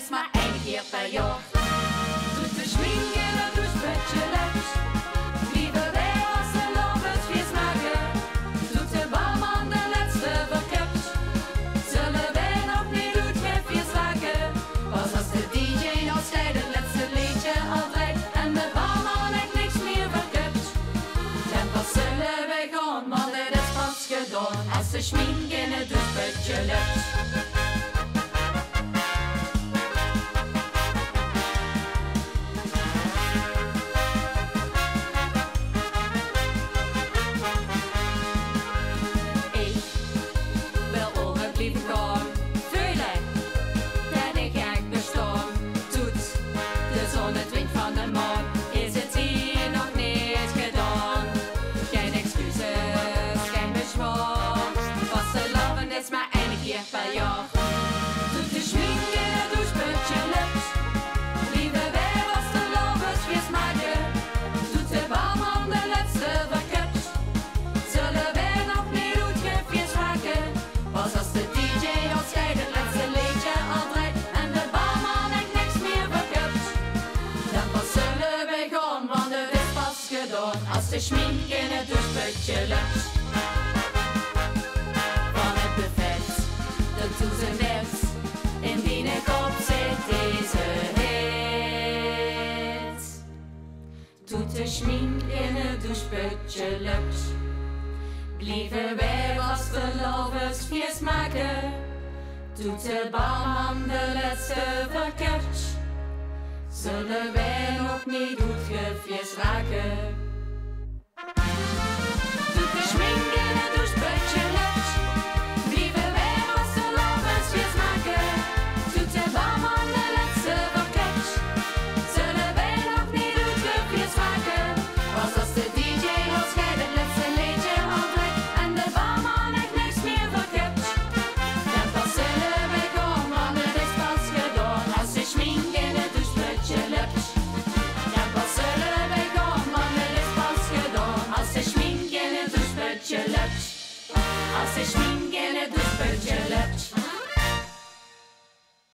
is maar 1 keer per jaar. Doet de schmink in het douchepötje lukt. Liever wij als de lovertjes maken. Doet de barman de laatste verkupt. Zullen wij nog niet doetjefjes raken? Pas als de DJ als hij het laatste liedje al draait en de barman echt niks meer verkupt. Dan pas zullen wij gaan, want het is pas gedaan als de schmink in het douchepötje lukt. Per jaar. Doet de schmink in het douchepötje lukt. Liever wij als de lovertjes maken. Doet de barman de laatste verkupt. Zullen wij nog niet doetjefjes raken? Pas als de DJ als jij het laatste liedje al draait en de barman echt niks meer verkupt. Dan pas zullen wij gaan, want het is pas gedaan als de schmink in het douchepötje lukt. Indien ik opzet deze hit. Doet de schmink in het douchepötje lukt. Blijven wij als de loversfeest maken. Doet de barman de laatste verkupt. Zullen wij nog niet doetjefjes raken? Doet de schmink